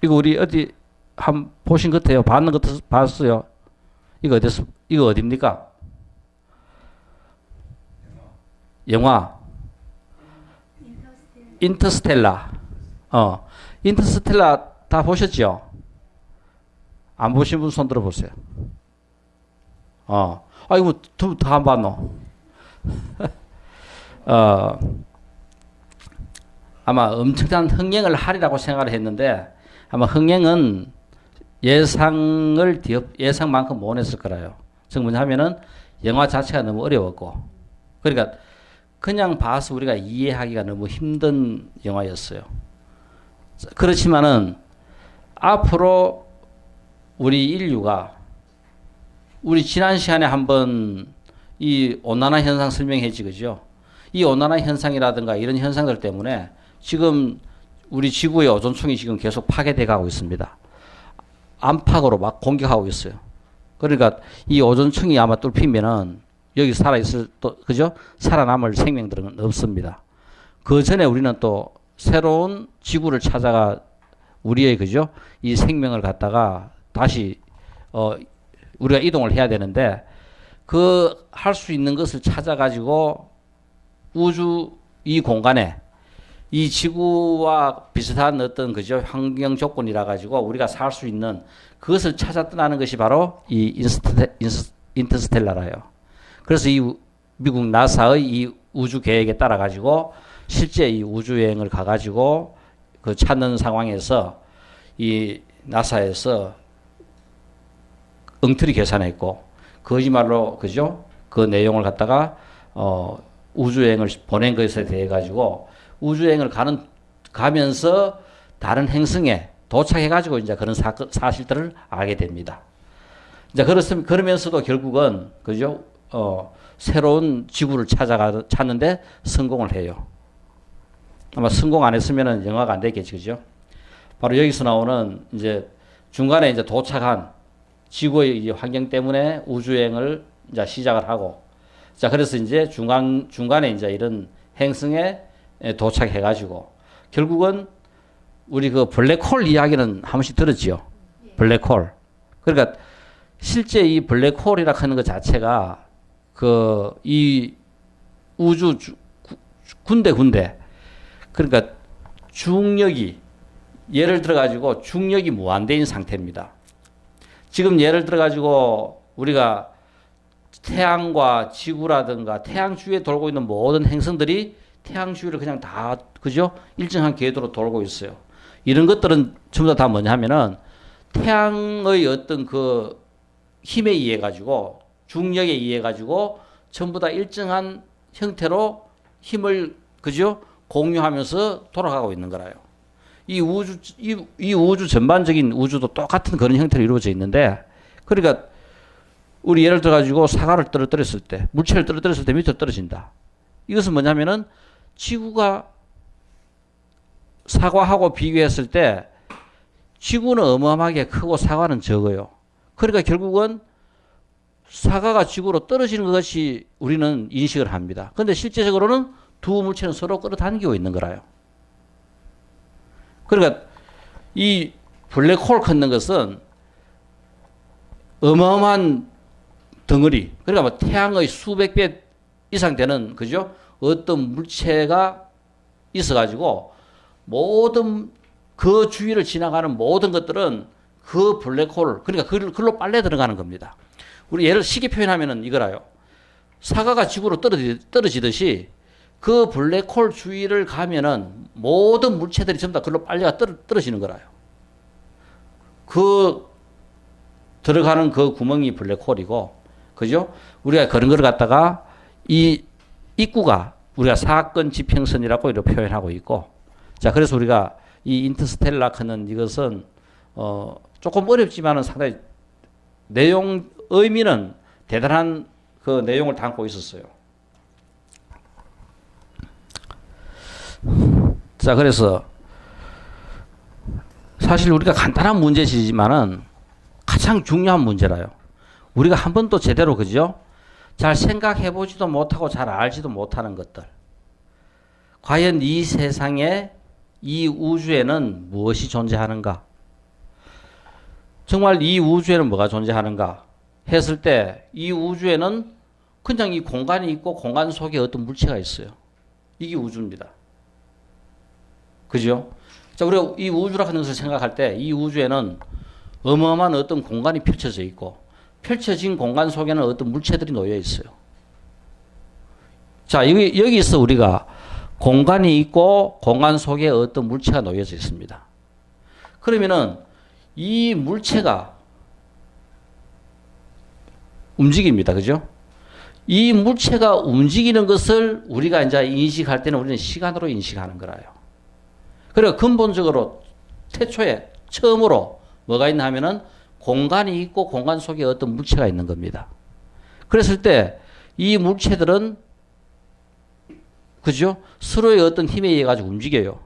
이거 우리 어디 한 보신 것 같아요? 봤는 것 봤어요? 이거 어디서 이거 어디입니까? 영화 인터스텔라. 인터스텔라 다 보셨죠? 안 보신 분 손 들어 보세요. 아이고 다안 봤노? 아마 엄청난 흥행을 하리라고 생각을 했는데 아마 흥행은 예상만큼 못 했을 거라요. 즉 뭐냐면은 영화 자체가 너무 어려웠고, 그러니까 그냥 봐서 우리가 이해하기가 너무 힘든 영화였어요. 그렇지만은 앞으로 우리 인류가 우리 지난 시간에 한번 이 온난화 현상 설명했지, 그죠? 이 온난화 현상이라든가 이런 현상들 때문에 지금 우리 지구의 오존층이 지금 계속 파괴돼 가고 있습니다. 안팎으로 막 공격하고 있어요. 그러니까 이 오존층이 아마 뚫히면은 여기 살아있을 또, 그죠? 살아남을 생명들은 없습니다. 그 전에 우리는 또 새로운 지구를 찾아가 우리의, 그죠? 이 생명을 갖다가 다시, 우리가 이동을 해야 되는데 그 할 수 있는 것을 찾아가지고 우주 이 공간에 이 지구와 비슷한 어떤, 그죠? 환경 조건이라 가지고 우리가 살 수 있는 그것을 찾아 떠나는 것이 바로 이 인터스텔라라요. 그래서 이 미국 나사의 이 우주 계획에 따라 가지고 실제 이 우주 여행을 가 가지고 그 찾는 상황에서 이 나사에서 엉터리 계산했고 거짓말로, 그죠? 그 내용을 갖다가 우주 여행을 보낸 것에 대해 가지고 우주 여행을 가면서 다른 행성에 도착해 가지고 이제 그런 사실들을 알게 됩니다. 이제 그러면서도 결국은, 그죠? 새로운 지구를 찾는데 성공을 해요. 아마 성공 안 했으면은 영화가 안 됐겠지, 그죠? 바로 여기서 나오는 이제 중간에 이제 도착한 지구의 이제 환경 때문에 우주여행을 이제 시작을 하고, 자, 그래서 이제 중간에 이제 이런 행성에 도착해가지고, 결국은 우리 그 블랙홀 이야기는 한 번씩 들었지요? 블랙홀. 그러니까 실제 이 블랙홀이라 하는 것 자체가 이 우주 군데 그러니까 중력이 예를 들어 가지고 중력이 무한대인 상태입니다. 지금 예를 들어 가지고 우리가 태양과 지구라든가 태양 주위에 돌고 있는 모든 행성들이 태양 주위를 그냥 다, 그죠? 일정한 궤도로 돌고 있어요. 이런 것들은 전부 다 뭐냐 하면은 태양의 어떤 그 힘에 의해 가지고 중력에 의해 가지고 전부 다 일정한 형태로 힘을, 그죠? 공유하면서 돌아가고 있는 거라요. 이 우주 전반적인 우주도 똑같은 그런 형태로 이루어져 있는데, 그러니까 우리 예를 들어 가지고 사과를 떨어뜨렸을 때, 물체를 떨어뜨렸을 때 밑으로 떨어진다. 이것은 뭐냐면은 지구가 사과하고 비교했을 때 지구는 어마어마하게 크고 사과는 적어요. 그러니까 결국은 사과가 지구로 떨어지는 것이 우리는 인식을 합니다. 그런데 실제적으로는 두 물체는 서로 끌어당기고 있는 거라요. 그러니까 이 블랙홀 걷는 것은 어마어마한 덩어리, 그러니까 뭐 태양의 수백 배 이상 되는, 그죠? 어떤 물체가 있어가지고 모든 그 주위를 지나가는 모든 것들은 그 블랙홀, 그러니까 그걸로 빨려 들어가는 겁니다. 우리 예를 쉽게 표현하면은 이거라요. 사과가 지구로 떨어지듯이 그 블랙홀 주위를 가면은 모든 물체들이 전부 다 그걸로 빨려 떨어지는 거라요. 그 들어가는 그 구멍이 블랙홀이고, 그죠? 우리가 그런 걸 갖다가 이 입구가 우리가 사건 지평선이라고 이렇게 표현하고 있고, 자, 그래서 우리가 이 인터스텔라 하는 이것은 조금 어렵지만은 상당히 의미는 대단한 그 내용을 담고 있었어요. 자, 그래서 사실 우리가 간단한 문제지만은 가장 중요한 문제라요. 우리가 한 번도 제대로, 그죠? 잘 생각해보지도 못하고 잘 알지도 못하는 것들. 과연 이 세상에 이 우주에는 무엇이 존재하는가? 정말 이 우주에는 뭐가 존재하는가 했을 때 이 우주에는 그냥 이 공간이 있고 공간 속에 어떤 물체가 있어요. 이게 우주입니다. 그죠? 자, 우리가 이 우주라 하는 것을 생각할 때 이 우주에는 어마어마한 어떤 공간이 펼쳐져 있고 펼쳐진 공간 속에는 어떤 물체들이 놓여 있어요. 자, 여기서 우리가 공간이 있고 공간 속에 어떤 물체가 놓여져 있습니다. 그러면은 이 물체가 움직입니다. 그죠? 이 물체가 움직이는 것을 우리가 이제 인식할 때는 우리는 시간으로 인식하는 거라요. 그리고 근본적으로 태초에 처음으로 뭐가 있나 하면은 공간이 있고 공간 속에 어떤 물체가 있는 겁니다. 그랬을 때 이 물체들은 그죠? 서로의 어떤 힘에 의해 가지고 움직여요.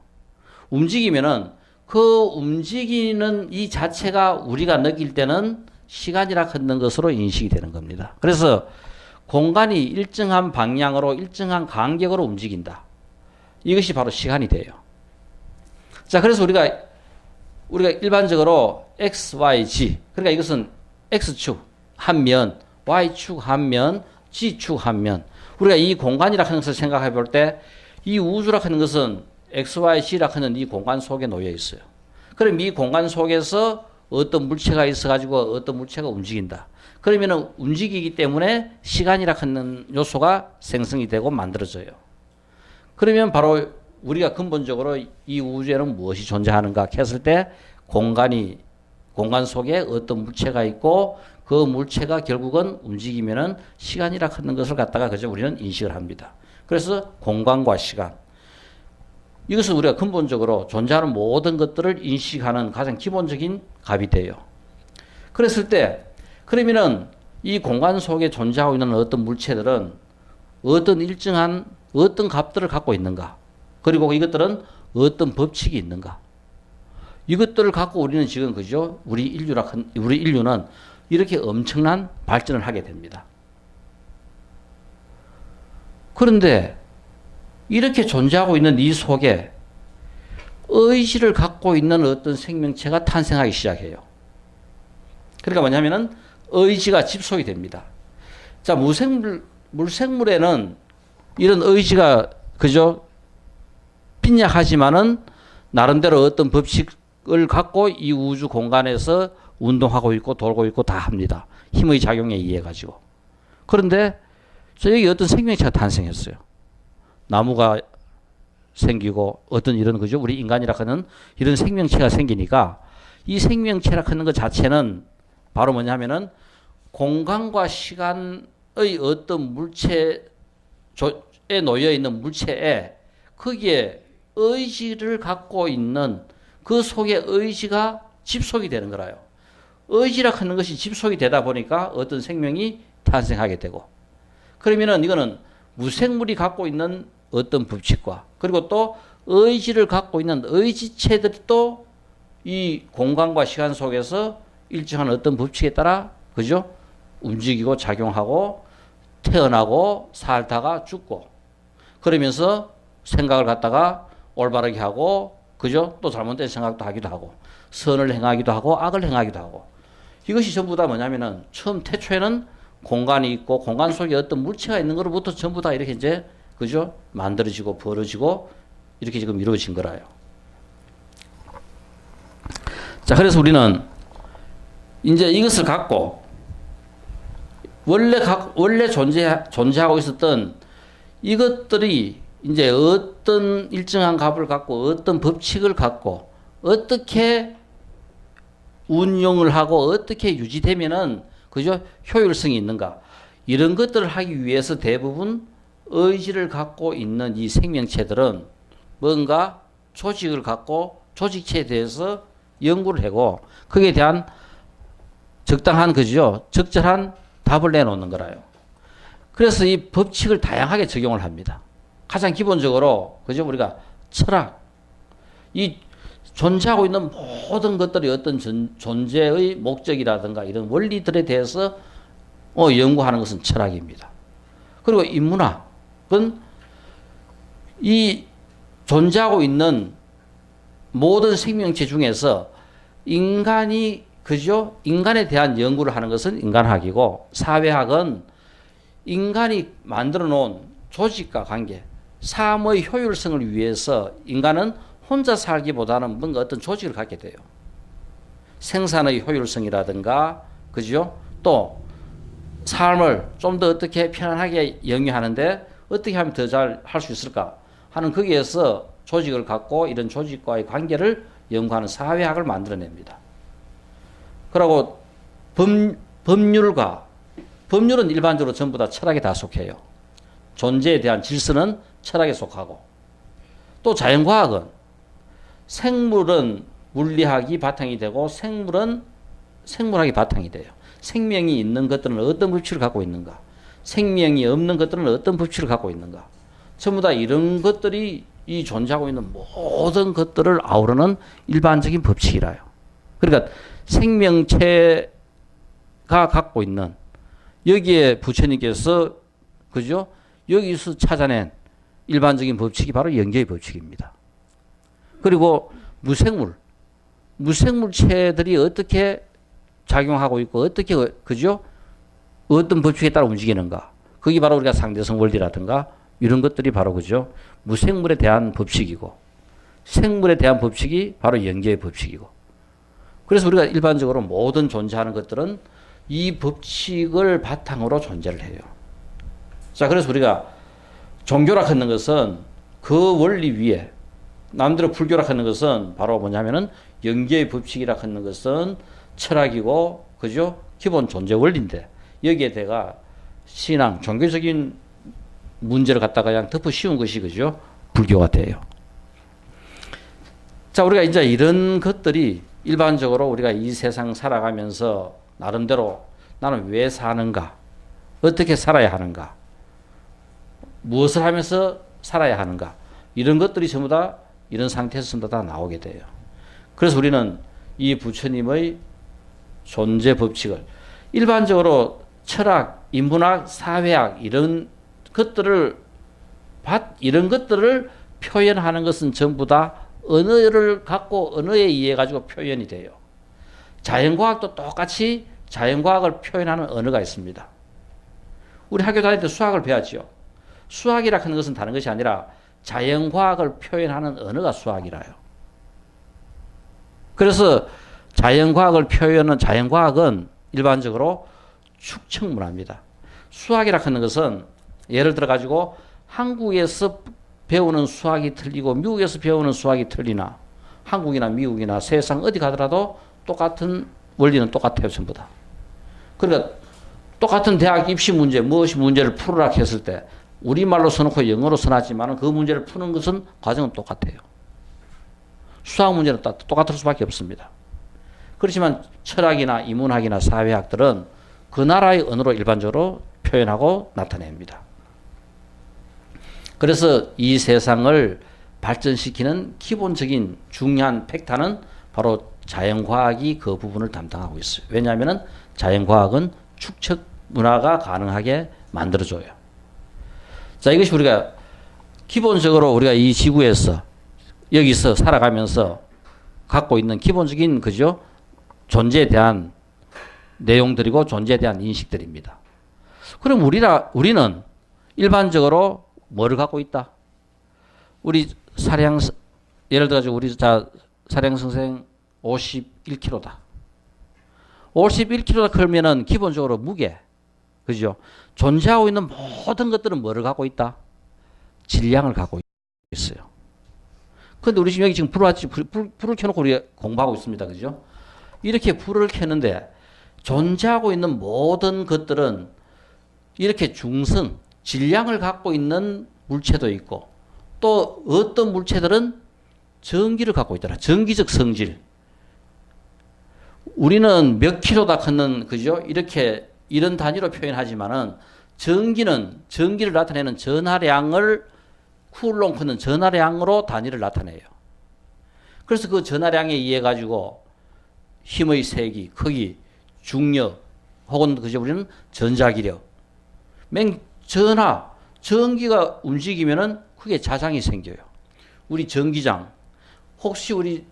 움직이면은 그 움직이는 이 자체가 우리가 느낄 때는 시간이라 하는 것으로 인식이 되는 겁니다. 그래서 공간이 일정한 방향으로 일정한 간격으로 움직인다. 이것이 바로 시간이 돼요. 자, 그래서 우리가 일반적으로 X, Y, Z. 그러니까 이것은 X축 한 면, Y축 한 면, G축 한 면. 우리가 이 공간이라 하는 것을 생각해 볼 때 이 우주라 하는 것은 X, Y, Z라 하는 이 공간 속에 놓여 있어요. 그럼 이 공간 속에서 어떤 물체가 있어가지고 어떤 물체가 움직인다. 그러면은 움직이기 때문에 시간이라 하는 요소가 생성이 되고 만들어져요. 그러면 바로 우리가 근본적으로 이 우주에는 무엇이 존재하는가 했을 때 공간 속에 어떤 물체가 있고 그 물체가 결국은 움직이면은 시간이라 하는 것을 갖다가 그저 우리는 인식을 합니다. 그래서 공간과 시간. 이것은 우리가 근본적으로 존재하는 모든 것들을 인식하는 가장 기본적인 값이 돼요. 그랬을 때, 그러면은 이 공간 속에 존재하고 있는 어떤 물체들은 어떤 일정한 어떤 값들을 갖고 있는가? 그리고 이것들은 어떤 법칙이 있는가? 이것들을 갖고 우리는 지금 그죠? 우리 인류는 이렇게 엄청난 발전을 하게 됩니다. 그런데 이렇게 존재하고 있는 이 속에 의지를 갖고 있는 어떤 생명체가 탄생하기 시작해요. 그러니까 뭐냐면은 의지가 집속이 됩니다. 자, 물생물에는 이런 의지가 그저 빈약하지만은 나름대로 어떤 법칙을 갖고 이 우주 공간에서 운동하고 있고 돌고 있고 다 합니다. 힘의 작용에 의해 가지고. 그런데 여기 어떤 생명체가 탄생했어요. 나무가 생기고 어떤 이런 그죠? 우리 인간이라 하는 이런 생명체가 생기니까 이 생명체라 하는 것 자체는 바로 뭐냐면은 공간과 시간의 어떤 물체에 놓여 있는 물체에 거기에 의지를 갖고 있는 그 속에 의지가 집속이 되는 거라요. 의지라 하는 것이 집속이 되다 보니까 어떤 생명이 탄생하게 되고 그러면은 이거는 무생물이 갖고 있는 어떤 법칙과 그리고 또 의지를 갖고 있는 의지체들이 또 이 공간과 시간 속에서 일정한 어떤 법칙에 따라 그죠? 움직이고 작용하고 태어나고 살다가 죽고 그러면서 생각을 갖다가 올바르게 하고 그죠? 또 잘못된 생각도 하기도 하고 선을 행하기도 하고 악을 행하기도 하고 이것이 전부 다 뭐냐면은 처음 태초에는 공간이 있고 공간 속에 어떤 물체가 있는 것부터 전부 다 이렇게 이제 그죠? 만들어지고 벌어지고 이렇게 지금 이루어진 거라요. 자, 그래서 우리는 이제 이것을 갖고 원래 존재하고 있었던 이것들이 이제 어떤 일정한 값을 갖고 어떤 법칙을 갖고 어떻게 운용을 하고 어떻게 유지되면은 그죠? 효율성이 있는가? 이런 것들을 하기 위해서 대부분 의지를 갖고 있는 이 생명체들은 뭔가 조직을 갖고 조직체에 대해서 연구를 하고 거기에 대한 적당한 그죠? 적절한 답을 내놓는 거라요. 그래서 이 법칙을 다양하게 적용을 합니다. 가장 기본적으로 그죠? 우리가 철학, 이 존재하고 있는 모든 것들이 어떤 존재의 목적이라든가 이런 원리들에 대해서 연구하는 것은 철학입니다. 그리고 인문학은 이 존재하고 있는 모든 생명체 중에서 인간이 그죠? 인간에 대한 연구를 하는 것은 인간학이고 사회학은 인간이 만들어 놓은 조직과 관계, 삶의 효율성을 위해서 인간은 혼자 살기보다는 뭔가 어떤 조직을 갖게 돼요. 생산의 효율성이라든가, 그죠? 또 삶을 좀 더 어떻게 편안하게 영위하는데 어떻게 하면 더 잘 할 수 있을까 하는 거기에서 조직을 갖고 이런 조직과의 관계를 연구하는 사회학을 만들어냅니다. 그리고 법률은 일반적으로 전부 다 철학에 다 속해요. 존재에 대한 질서는 철학에 속하고, 또 자연과학은 생물은 물리학이 바탕이 되고 생물은 생물학이 바탕이 돼요. 생명이 있는 것들은 어떤 법칙을 갖고 있는가, 생명이 없는 것들은 어떤 법칙을 갖고 있는가, 전부 다 이런 것들이 이 존재하고 있는 모든 것들을 아우르는 일반적인 법칙이라요. 그러니까 생명체가 갖고 있는, 여기에 부처님께서 그죠? 여기서 찾아낸 일반적인 법칙이 바로 영계의 법칙입니다. 그리고 무생물체들이 어떻게 작용하고 있고 어떻게 그죠? 어떤 법칙에 따라 움직이는가? 그게 바로 우리가 상대성 원리라든가 이런 것들이 바로 그죠? 무생물에 대한 법칙이고, 생물에 대한 법칙이 바로 영계의 법칙이고. 그래서 우리가 일반적으로 모든 존재하는 것들은 이 법칙을 바탕으로 존재를 해요. 자, 그래서 우리가 종교라 하는 것은 그 원리 위에, 남대로 불교라 하는 것은 바로 뭐냐면은 영계의 법칙이라 하는 것은 철학이고, 그죠? 기본 존재 원리인데, 여기에 대가 신앙, 종교적인 문제를 갖다가 그냥 덮어 씌운 것이 그죠? 불교가 돼요. 자, 우리가 이제 이런 것들이 일반적으로 우리가 이 세상 살아가면서 나름대로 나는 왜 사는가? 어떻게 살아야 하는가? 무엇을 하면서 살아야 하는가? 이런 것들이 전부 다 이런 상태에서 전부 다 나오게 돼요. 그래서 우리는 이 부처님의 존재 법칙을 일반적으로 철학, 인문학, 사회학 이런 것들을 표현하는 것은 전부 다 언어를 갖고 언어에 의해 가지고 표현이 돼요. 자연과학도 똑같이 자연과학을 표현하는 언어가 있습니다. 우리 학교 다닐 때 수학을 배웠죠. 수학이라 하는 것은 다른 것이 아니라 자연과학을 표현하는 언어가 수학이라요. 그래서 자연과학은 일반적으로 축척문화입니다. 수학이라 하는 것은 예를 들어 가지고 한국에서 배우는 수학이 틀리고 미국에서 배우는 수학이 틀리나, 한국이나 미국이나 세상 어디 가더라도 똑같은 원리는 똑같아요, 전부 다. 그러니까 똑같은 대학 입시 문제, 무엇이 문제를 풀으라 했을 때 우리말로 써놓고 영어로 써놨지만 그 문제를 푸는 것은 과정은 똑같아요. 수학 문제는 똑같을 수밖에 없습니다. 그렇지만 철학이나 인문학이나 사회학들은 그 나라의 언어로 일반적으로 표현하고 나타냅니다. 그래서 이 세상을 발전시키는 기본적인 중요한 팩타는 바로 자연과학이 그 부분을 담당하고 있어요. 왜냐하면 자연과학은 축척 문화가 가능하게 만들어줘요. 자, 이것이 우리가 기본적으로 우리가 이 지구에서 여기서 살아가면서 갖고 있는 기본적인 그죠? 존재에 대한 내용들이고 존재에 대한 인식들입니다. 그럼 우리는 일반적으로 뭐를 갖고 있다? 우리 예를 들어 우리 사량 선생 51kg다. 51kg다 그러면은 기본적으로 무게, 그죠? 존재하고 있는 모든 것들은 뭐를 갖고 있다? 질량을 갖고 있어요. 그런데 우리 지금 여기 지금 불을 켜놓고 우리 공부하고 있습니다, 그죠? 이렇게 불을 켜는데 존재하고 있는 모든 것들은 이렇게 질량을 갖고 있는 물체도 있고, 또 어떤 물체들은 전기를 갖고 있더라. 전기적 성질. 우리는 몇 킬로다 컸는, 그죠? 이런 단위로 표현하지만은 전기를 나타내는 전하량을 쿨롱 컸는 전하량으로 단위를 나타내요. 그래서 그 전하량에 의해 가지고 힘의 세기, 크기, 중력, 혹은 그죠? 우리는 전자기력. 전기가 움직이면은 크게 자장이 생겨요. 우리 전기장, 혹시 우리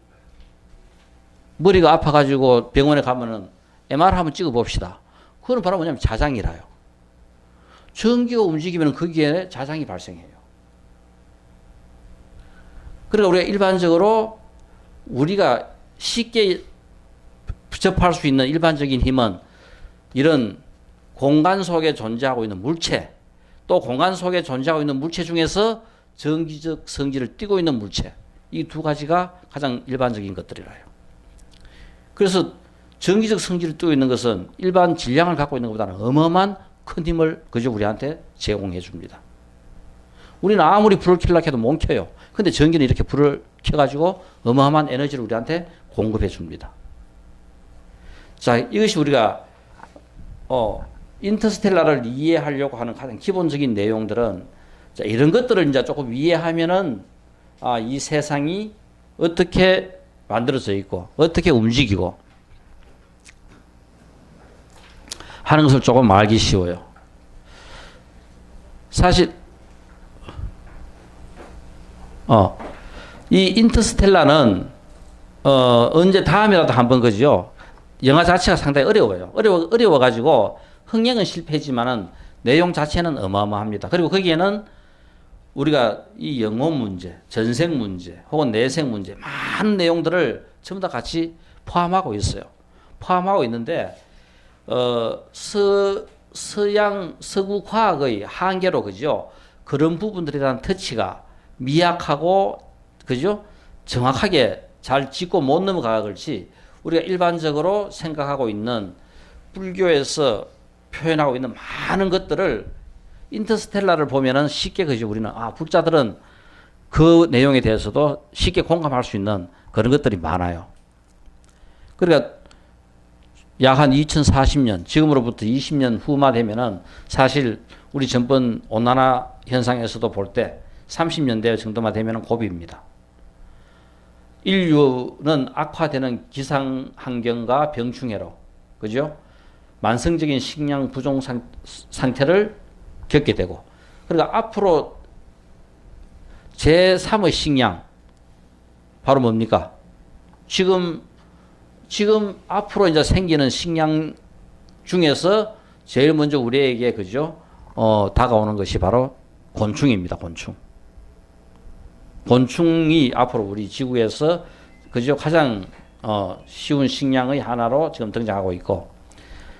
머리가 아파가지고 병원에 가면은 MR 한번 찍어 봅시다. 그건 바로 뭐냐면 자장이라요. 전기가 움직이면 거기에 자장이 발생해요. 그러니까 우리가 일반적으로 우리가 쉽게 접할 수 있는 일반적인 힘은 이런 공간 속에 존재하고 있는 물체, 또 공간 속에 존재하고 있는 물체 중에서 전기적 성질을 띠고 있는 물체, 이 두 가지가 가장 일반적인 것들이라요. 그래서 전기적 성질을 띠고 있는 것은 일반 질량을 갖고 있는 것보다는 어마어마한 큰 힘을 그저 우리한테 제공해 줍니다. 우리는 아무리 불을 켜려고 해도 못 켜요. 근데 전기는 이렇게 불을 켜가지고 어마어마한 에너지를 우리한테 공급해 줍니다. 자, 이것이 우리가 인터스텔라를 이해하려고 하는 가장 기본적인 내용들은, 자, 이런 것들을 이제 조금 이해하면은 이 세상이 어떻게 만들어져 있고 어떻게 움직이고 하는 것을 조금 알기 쉬워요. 사실 이 인터스텔라는 언제 다음이라도 한번 그죠? 영화 자체가 상당히 어려워요. 어려워가지고 흥행은 실패지만은 내용 자체는 어마어마합니다. 그리고 거기에는 우리가 이 영혼 문제, 전생 문제, 혹은 내생 문제, 많은 내용들을 전부 다 같이 포함하고 있어요. 포함하고 있는데, 서구 과학의 한계로, 그죠? 그런 부분들에 대한 터치가 미약하고, 그죠? 정확하게 잘 짚고 못 넘어가 그렇지, 우리가 일반적으로 생각하고 있는 불교에서 표현하고 있는 많은 것들을 인터스텔라를 보면은 쉽게 그죠? 우리는 불자들은 그 내용에 대해서도 쉽게 공감할 수 있는 그런 것들이 많아요. 그러니까 약 한 2040년, 지금으로부터 20년 후만 되면은 사실 우리 전번 온난화 현상에서도 볼 때 30년대 정도만 되면은 고비입니다. 인류는 악화되는 기상 환경과 병충해로, 그죠? 만성적인 식량 부족 상태를 겪게 되고, 그러니까 앞으로 제3의 식량, 바로 뭡니까? 지금 앞으로 이제 생기는 식량 중에서 제일 먼저 우리에게, 그죠? 다가오는 것이 바로 곤충입니다, 곤충. 곤충이 앞으로 우리 지구에서, 그죠? 가장, 쉬운 식량의 하나로 지금 등장하고 있고,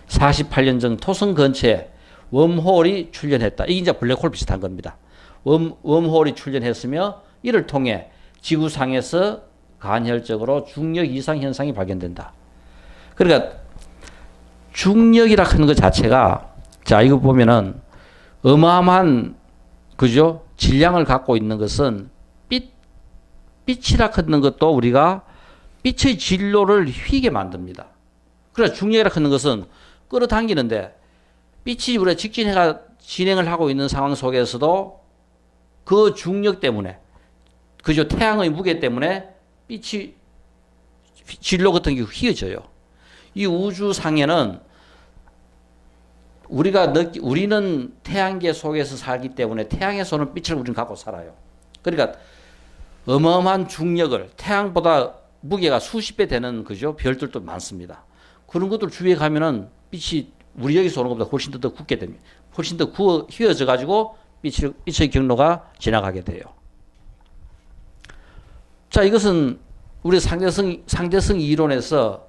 48년 전 토성 근처에 웜홀이 출현했다. 이게 이제 블랙홀 비슷한 겁니다. 웜홀이 출현했으며 이를 통해 지구상에서 간헐적으로 중력 이상 현상이 발견된다. 그러니까 중력이라 하는 것 자체가, 자, 이거 보면은 어마어마한, 그죠? 질량을 갖고 있는 것은 빛이라 하는 것도 우리가 빛의 진로를 휘게 만듭니다. 그래서 중력이라 하는 것은 끌어당기는데, 빛이 우리가 직진해가 진행을 하고 있는 상황 속에서도 그 중력 때문에, 그죠? 태양의 무게 때문에 빛이 진로 같은 게 휘어져요. 이 우주상에는 우리는 태양계 속에서 살기 때문에 태양에서 오는 빛을 우리는 갖고 살아요. 그러니까 어마어마한 중력을, 태양보다 무게가 수십 배 되는, 그죠? 별들도 많습니다. 그런 것들 주위에 가면은 빛이 우리 여기서 오는 것보다 훨씬 더 굳게 됩니다. 훨씬 더 휘어져 가지고 빛의 경로가 지나가게 돼요. 자, 이것은 우리 상대성 이론에서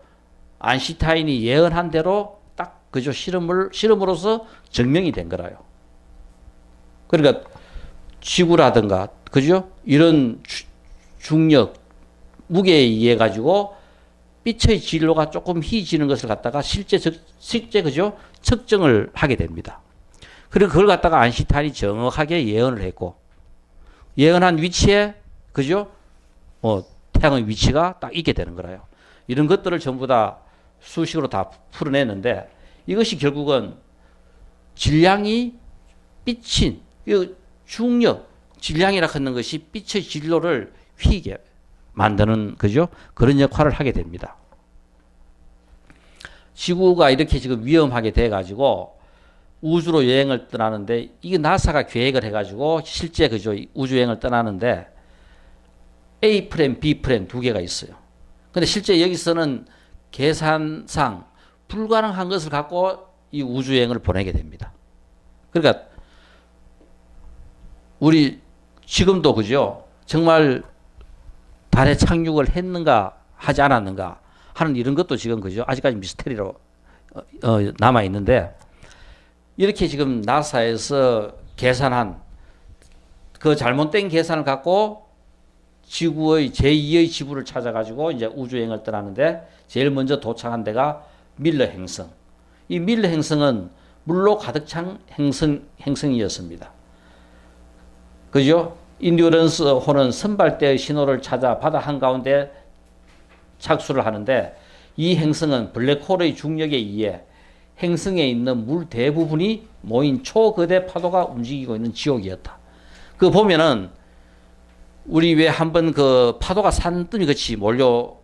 아인슈타인이 예언한 대로 딱, 그죠? 실험으로서 증명이 된 거라요. 그러니까 지구라든가, 그죠? 이런 중력, 무게에 의해 가지고 빛의 진로가 조금 휘지는 것을 갖다가 실제 그죠? 측정을 하게 됩니다. 그리고 그걸 갖다가 아인슈타인이 정확하게 예언을 했고, 예언한 위치에, 그죠? 태양의 위치가 딱 있게 되는 거라요. 이런 것들을 전부 다 수식으로 다 풀어내는데, 이것이 결국은 질량이 빛인, 중력, 질량이라 하는 것이 빛의 진로를 휘게 만드는, 그죠? 그런 역할을 하게 됩니다. 지구가 이렇게 지금 위험하게 돼가지고 우주로 여행을 떠나는데, 이게 나사가 계획을 해가지고 실제, 그죠? 우주 여행을 떠나는데 A 프레임, B 프레임 두 개가 있어요. 근데 실제 여기서는 계산상 불가능한 것을 갖고 이 우주여행을 보내게 됩니다. 그러니까 우리 지금도 그죠? 정말 달에 착륙을 했는가 하지 않았는가 하는 이런 것도 지금 그죠? 아직까지 미스테리로 남아 있는데 이렇게 지금 나사에서 계산한 그 잘못된 계산을 갖고 지구의 제2의 지구를 찾아가지고 이제 우주여행을 떠나는데 제일 먼저 도착한 데가 밀러 행성. 이 밀러 행성은 물로 가득 찬 행성이었습니다. 그죠? 인듀런스 호는 선발대의 신호를 찾아 바다 한가운데 착수를 하는데 이 행성은 블랙홀의 중력에 의해 행성에 있는 물 대부분이 모인 초거대 파도가 움직이고 있는 지옥이었다. 그 보면은 우리 왜 한번 그 파도가 산더미 같이 몰려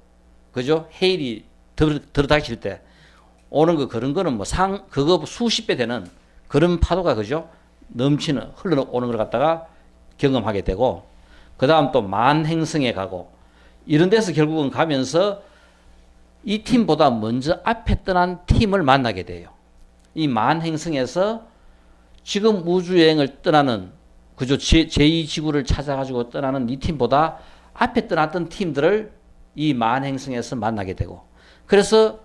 그죠? 해일이 들어닥칠 때 오는 거 그런 거는 뭐 그거 수십 배 되는 그런 파도가 그죠? 넘치는 흘러오는 걸 갖다가 경험하게 되고 그 다음 또 만행성에 가고 이런 데서 결국은 가면서 이 팀보다 먼저 앞에 떠난 팀을 만나게 돼요. 이 만행성에서 지금 우주여행을 떠나는 그죠? 제2지구를 찾아가지고 떠나는 이 팀보다 앞에 떠났던 팀들을 이 만행성에서 만나게 되고 그래서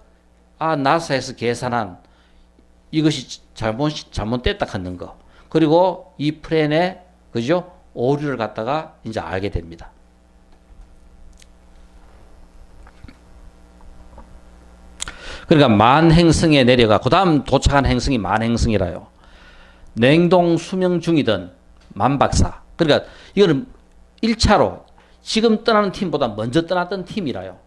나사에서 계산한 이것이 잘못됐다 하는 거 그리고 이 플랜의 그죠? 오류를 갖다가 이제 알게 됩니다. 그러니까 만행성에 내려가 그 다음 도착한 행성이 만행성이라요. 냉동 수명 중이던 만박사. 그러니까 이거는 1차로 지금 떠나는 팀보다 먼저 떠났던 팀이라요.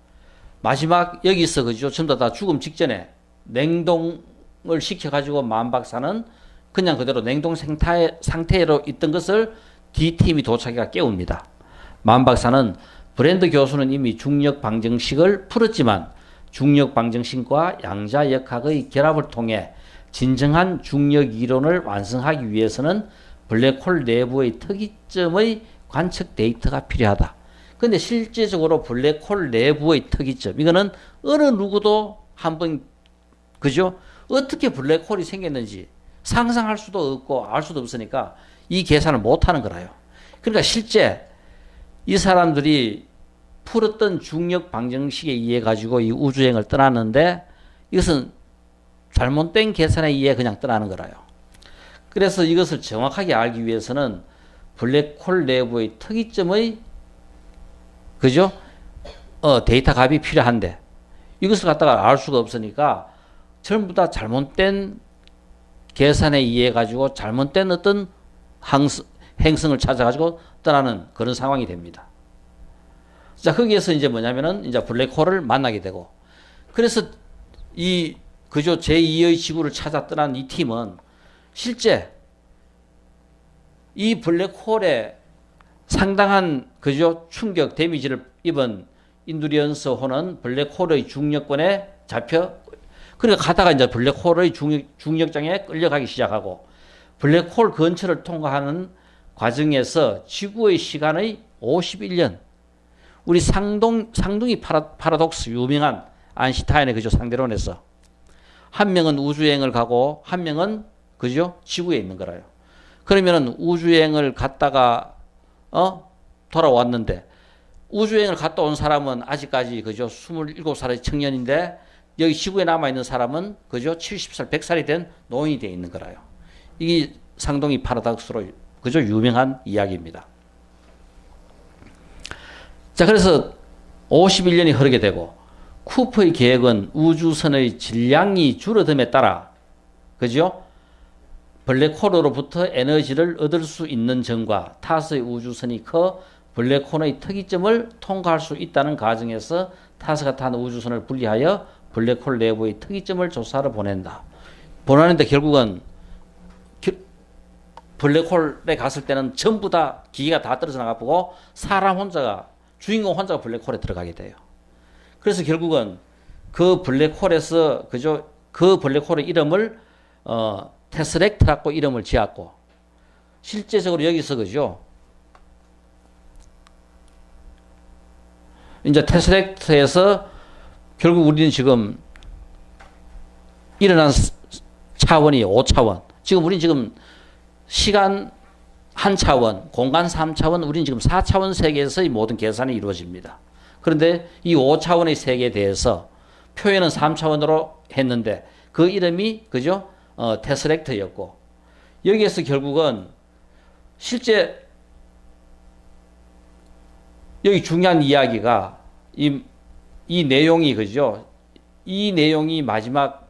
마지막 여기서 그죠? 전부 다 죽음 직전에 냉동을 시켜가지고 만박사는 그냥 그대로 냉동 상태로 있던 것을 D팀이 도착해가 깨웁니다. 만박사는 브랜드 교수는 이미 중력 방정식을 풀었지만 중력 방정식과 양자역학의 결합을 통해 진정한 중력 이론을 완성하기 위해서는 블랙홀 내부의 특이점의 관측 데이터가 필요하다. 근데 실제적으로 블랙홀 내부의 특이점 이거는 어느 누구도 한번 그죠? 어떻게 블랙홀이 생겼는지 상상할 수도 없고 알 수도 없으니까 이 계산을 못하는 거라요. 그러니까 실제 이 사람들이 풀었던 중력 방정식에 의해 가지고 이 우주여행을 떠났는데 이것은 잘못된 계산에 의해 그냥 떠나는 거라요. 그래서 이것을 정확하게 알기 위해서는 블랙홀 내부의 특이점의 그죠? 데이터 값이 필요한데 이것을 갖다가 알 수가 없으니까 전부 다 잘못된 계산에 의해 가지고 잘못된 어떤 행성을 찾아가지고 떠나는 그런 상황이 됩니다. 자, 거기에서 이제 뭐냐면은 이제 블랙홀을 만나게 되고 그래서 이 그죠? 제2의 지구를 찾아 떠난 이 팀은 실제 이 블랙홀에 상당한 그죠? 충격 데미지를 입은 인두리언스 호는 블랙홀의 중력권에 잡혀 그러니까 가다가 이제 블랙홀의 중력장에 끌려가기 시작하고 블랙홀 근처를 통과하는 과정에서 지구의 시간의 51년 우리 상둥이 파라독스 유명한 아인슈타인의 그죠? 상대론에서 한 명은 우주여행을 가고 한 명은 그죠? 지구에 있는 거라요. 그러면은 우주여행을 갔다가 돌아왔는데 우주여행을 갔다 온 사람은 아직까지 그죠? 27살의 청년인데 여기 지구에 남아 있는 사람은 그죠? 70살, 100살이 된 노인이 되어 있는 거라요. 이게 상동이 파라독스로 그죠? 유명한 이야기입니다. 자, 그래서 51년이 흐르게 되고 쿠퍼의 계획은 우주선의 질량이 줄어듦에 따라 그죠? 블랙홀로부터 에너지를 얻을 수 있는 점과 타스의 우주선이 커 블랙홀의 특이점을 통과할 수 있다는 가정에서 타스가 탄 우주선을 분리하여 블랙홀 내부의 특이점을 조사하러 보낸다. 보내는데 결국은 블랙홀에 갔을 때는 전부 다 기계가 다 떨어져 나가고 사람 혼자가 주인공 혼자가 블랙홀에 들어가게 돼요. 그래서 결국은 그 블랙홀에서 그죠? 그 블랙홀의 이름을 테스렉트라고 이름을 지었고 실제적으로 여기서 그죠? 이제 테스렉트에서 결국 우리는 지금 일어난 차원이 5차원. 지금 우리는 지금 시간 한 차원, 공간 3차원, 우리는 지금 4차원 세계에서의 모든 계산이 이루어집니다. 그런데 이 5차원의 세계에 대해서 표현은 3차원으로 했는데 그 이름이 그죠? 테스렉트였고 여기에서 결국은 실제 여기 중요한 이야기가 이 내용이 그죠? 이 내용이 마지막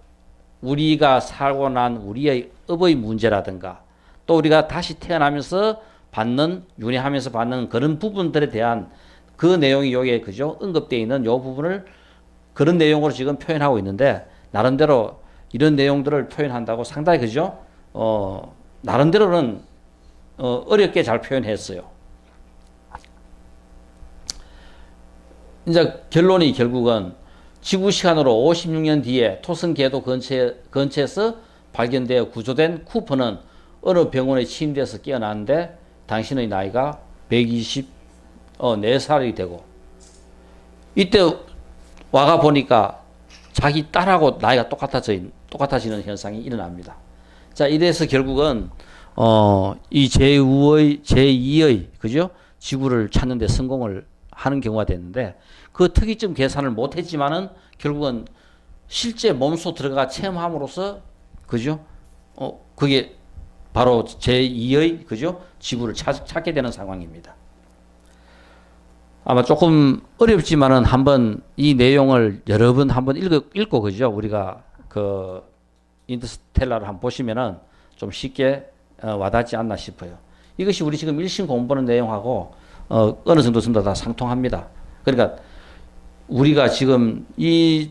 우리가 살고 난 우리의 업의 문제라든가 또 우리가 다시 태어나면서 받는 윤회하면서 받는 그런 부분들에 대한 그 내용이 여기에 그죠? 언급되어 있는 이 부분을 그런 내용으로 지금 표현하고 있는데 나름대로 이런 내용들을 표현한다고 상당히 그죠? 나름대로는 어렵게 잘 표현했어요. 이제 결론이 결국은 지구 시간으로 56년 뒤에 토성 궤도 근처에서 발견되어 구조된 쿠퍼는 어느 병원에 침대에서 깨어났는데 당신의 나이가 124살이 되고 이때 와가 보니까 자기 딸하고 나이가 똑같아지는 현상이 일어납니다. 자, 이래서 결국은 이 제2의 그죠? 지구를 찾는 데 성공을 하는 경우가 됐는데 그 특이점 계산을 못 했지만은 결국은 실제 몸소 들어가 체험함으로써 그죠? 그게 바로 제2의 그죠? 지구를 찾게 되는 상황입니다. 아마 조금 어렵지만은 한번 이 내용을 여러 번 한번 읽고 그죠? 우리가 그 인터스텔라를 한번 보시면은 좀 쉽게 와닿지 않나 싶어요. 이것이 우리 지금 일신 공부하는 내용하고 어느 정도 다 상통합니다. 그러니까 우리가 지금 이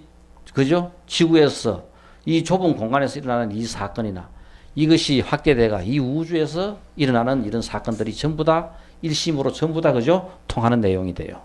그죠? 지구에서 이 좁은 공간에서 일어나는 이 사건이나 이것이 확대돼가 이 우주에서 일어나는 이런 사건들이 전부 다 일심으로 전부 다 그죠? 통하는 내용이 돼요.